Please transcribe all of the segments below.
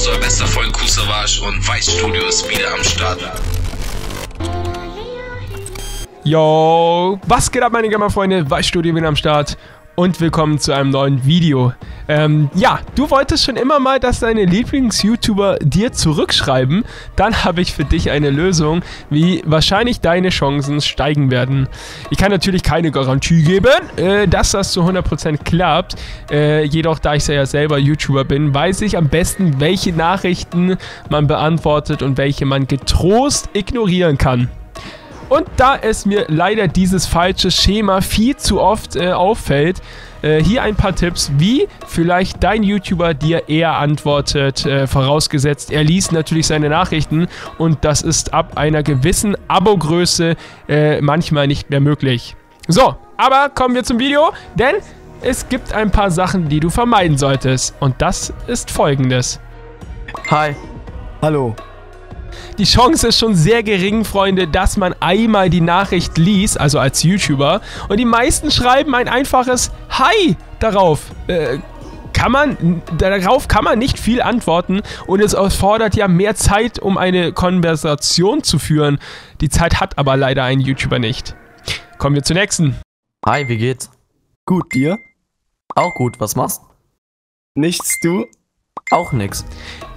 ist euer bester Freund Kusavage und Weiß Studio ist wieder am Start. Yo, was geht ab, meine Gamer-Freunde? Weiß Studio wieder am Start und willkommen zu einem neuen Video. Ja, du wolltest schon immer mal, dass deine Lieblings-YouTuber dir zurückschreiben. Dann habe ich für dich eine Lösung, wie wahrscheinlich deine Chancen steigen werden. Ich kann natürlich keine Garantie geben, dass das zu 100% klappt. Jedoch, da ich ja selber YouTuber bin, weiß ich am besten, welche Nachrichten man beantwortet und welche man getrost ignorieren kann. Und da es mir leider dieses falsche Schema viel zu oft auffällt, hier ein paar Tipps, wie vielleicht dein YouTuber dir eher antwortet, vorausgesetzt er liest natürlich seine Nachrichten und das ist ab einer gewissen Abogröße manchmal nicht mehr möglich. So, aber kommen wir zum Video, denn es gibt ein paar Sachen, die du vermeiden solltest und das ist folgendes. Hi. Hallo. Die Chance ist schon sehr gering, Freunde, dass man einmal die Nachricht liest, also als YouTuber, und die meisten schreiben ein einfaches Hi darauf. Darauf kann man nicht viel antworten und es erfordert ja mehr Zeit, um eine Konversation zu führen. Die Zeit hat aber leider ein YouTuber nicht. Kommen wir zur nächsten. Hi, wie geht's? Gut, dir? Auch gut, was machst? Nichts, du? Auch nix.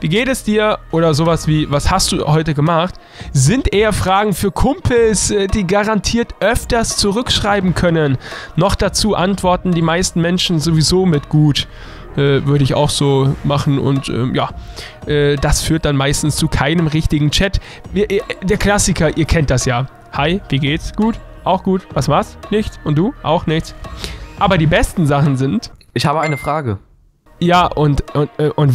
Wie geht es dir? Oder sowas wie, was hast du heute gemacht? Sind eher Fragen für Kumpels, die garantiert öfters zurückschreiben können. Noch dazu antworten die meisten Menschen sowieso mit gut. Würde ich auch so machen und ja, das führt dann meistens zu keinem richtigen Chat. Der Klassiker, ihr kennt das ja. Hi, wie geht's? Gut? Auch gut. Was machst? Nichts. Und du? Auch nichts. Aber die besten Sachen sind... Ich habe eine Frage. Ja, und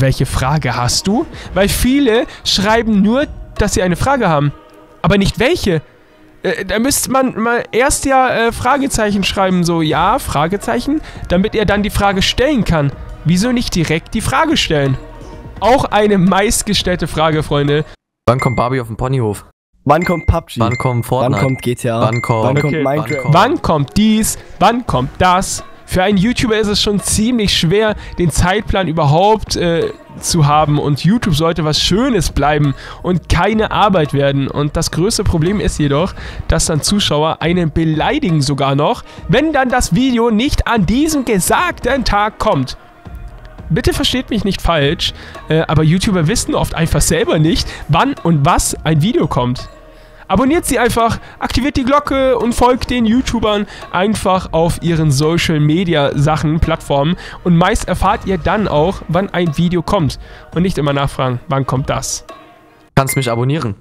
welche Frage hast du? Weil viele schreiben nur, dass sie eine Frage haben, aber nicht welche. Da müsste man mal erst ja Fragezeichen schreiben, so ja, Fragezeichen, damit er dann die Frage stellen kann. Wieso nicht direkt die Frage stellen? Auch eine meistgestellte Frage, Freunde. Wann kommt Barbie auf den Ponyhof? Wann kommt PUBG? Wann kommt Fortnite? Wann kommt GTA? Wann kommt Minecraft? Wann kommt dies? Wann kommt das? Für einen YouTuber ist es schon ziemlich schwer, den Zeitplan überhaupt zu haben und YouTube sollte was Schönes bleiben und keine Arbeit werden. Und das größte Problem ist jedoch, dass dann Zuschauer einen beleidigen sogar noch, wenn dann das Video nicht an diesem gesagten Tag kommt. Bitte versteht mich nicht falsch, aber YouTuber wissen oft einfach selber nicht, wann und was ein Video kommt. Abonniert sie einfach, aktiviert die Glocke und folgt den YouTubern einfach auf ihren Social Media Sachen, Plattformen und meist erfahrt ihr dann auch, wann ein Video kommt und nicht immer nachfragen, wann kommt das. Kannst mich abonnieren.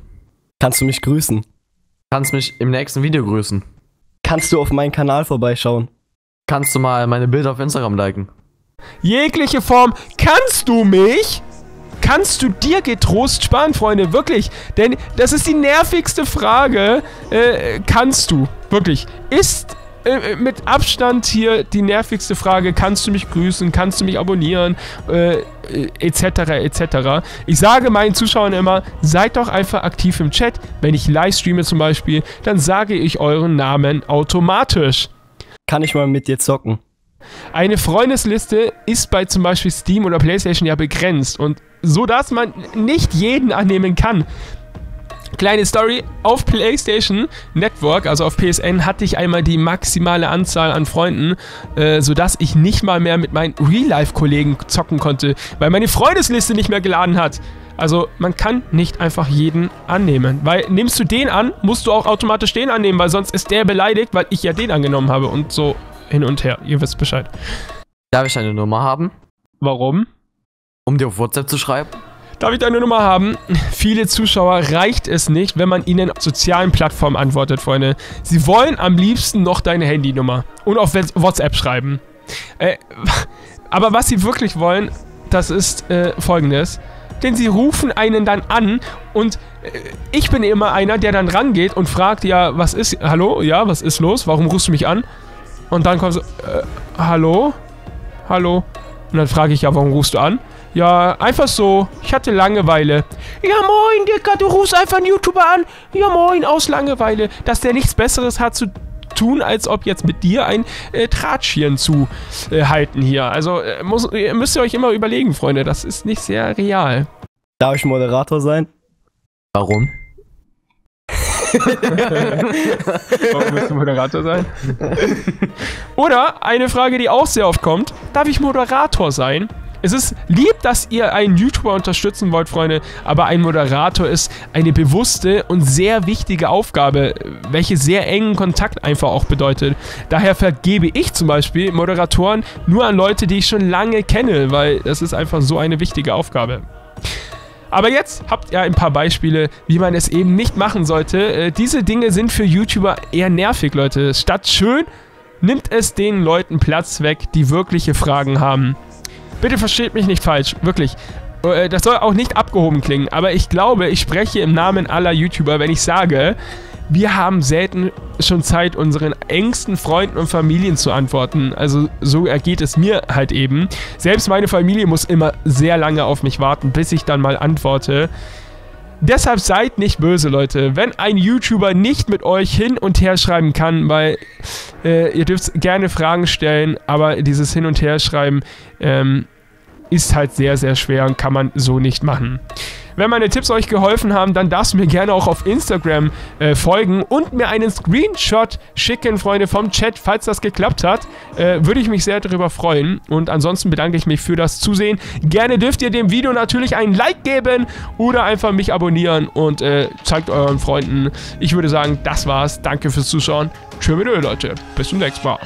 Kannst du mich grüßen? Kannst mich im nächsten Video grüßen. Kannst du auf meinen Kanal vorbeischauen? Kannst du mal meine Bilder auf Instagram liken. Jegliche Form, kannst du mich? Kannst du dir getrost sparen, Freunde, wirklich, denn das ist die nervigste Frage, kannst du, wirklich, ist mit Abstand hier die nervigste Frage, kannst du mich grüßen, kannst du mich abonnieren, etc., etc. Ich sage meinen Zuschauern immer, seid doch einfach aktiv im Chat, wenn ich live streame zum Beispiel, dann sage ich euren Namen automatisch. Kann ich mal mit dir zocken? Eine Freundesliste ist bei zum Beispiel Steam oder PlayStation ja begrenzt und so, dass man nicht jeden annehmen kann. Kleine Story, auf PlayStation Network, also auf PSN, hatte ich einmal die maximale Anzahl an Freunden, sodass ich nicht mal mehr mit meinen Real-Life-Kollegen zocken konnte, weil meine Freundesliste nicht mehr geladen hat. Also man kann nicht einfach jeden annehmen, weil nimmst du den an, musst du auch automatisch den annehmen, weil sonst ist der beleidigt, weil ich ja den angenommen habe und so hin und her, ihr wisst Bescheid. Darf ich deine Nummer haben? Warum? Um dir auf WhatsApp zu schreiben? Darf ich deine Nummer haben? Viele Zuschauer reicht es nicht, wenn man ihnen auf sozialen Plattformen antwortet, Freunde. Sie wollen am liebsten noch deine Handynummer und auf WhatsApp schreiben. Aber was sie wirklich wollen, das ist folgendes. Denn sie rufen einen dann an und ich bin immer einer, der dann rangeht und fragt, ja, was ist, hallo, ja, was ist los, warum rufst du mich an? Und dann kommt so, hallo? Hallo? Und dann frage ich, ja, warum rufst du an? Ja, einfach so. Ich hatte Langeweile. Ja, moin, Dicker, du rufst einfach einen YouTuber an. Ja, moin, aus Langeweile. Dass der nichts Besseres hat zu tun, als ob jetzt mit dir ein Tratschchen zu halten hier. Also müsst ihr euch immer überlegen, Freunde. Das ist nicht sehr real. Darf ich Moderator sein? Warum? Warum willst du Moderator sein? Oder eine Frage, die auch sehr oft kommt. Darf ich Moderator sein? Es ist lieb, dass ihr einen YouTuber unterstützen wollt, Freunde, aber ein Moderator ist eine bewusste und sehr wichtige Aufgabe, welche sehr engen Kontakt einfach auch bedeutet. Daher vergebe ich zum Beispiel Moderatoren nur an Leute, die ich schon lange kenne, weil das ist einfach so eine wichtige Aufgabe. Aber jetzt habt ihr ein paar Beispiele, wie man es eben nicht machen sollte. Diese Dinge sind für YouTuber eher nervig, Leute. Statt schön, nimmt es den Leuten Platz weg, die wirkliche Fragen haben. Bitte versteht mich nicht falsch, wirklich. Das soll auch nicht abgehoben klingen, aber ich glaube, ich spreche im Namen aller YouTuber, wenn ich sage, wir haben selten schon Zeit, unseren engsten Freunden und Familien zu antworten. Also so ergeht es mir halt eben. Selbst meine Familie muss immer sehr lange auf mich warten, bis ich dann mal antworte. Deshalb seid nicht böse, Leute. Wenn ein YouTuber nicht mit euch hin und her schreiben kann, weil ihr dürft gerne Fragen stellen, aber dieses Hin- und Herschreiben ist halt sehr, sehr schwer und kann man so nicht machen. Wenn meine Tipps euch geholfen haben, dann darfst du mir gerne auch auf Instagram folgen und mir einen Screenshot schicken, Freunde, vom Chat, falls das geklappt hat. Würde ich mich sehr darüber freuen. Und ansonsten bedanke ich mich für das Zusehen. Gerne dürft ihr dem Video natürlich ein Like geben oder einfach mich abonnieren und zeigt euren Freunden. Ich würde sagen, das war's. Danke fürs Zuschauen. Tschö mit Ö, Leute. Bis zum nächsten Mal.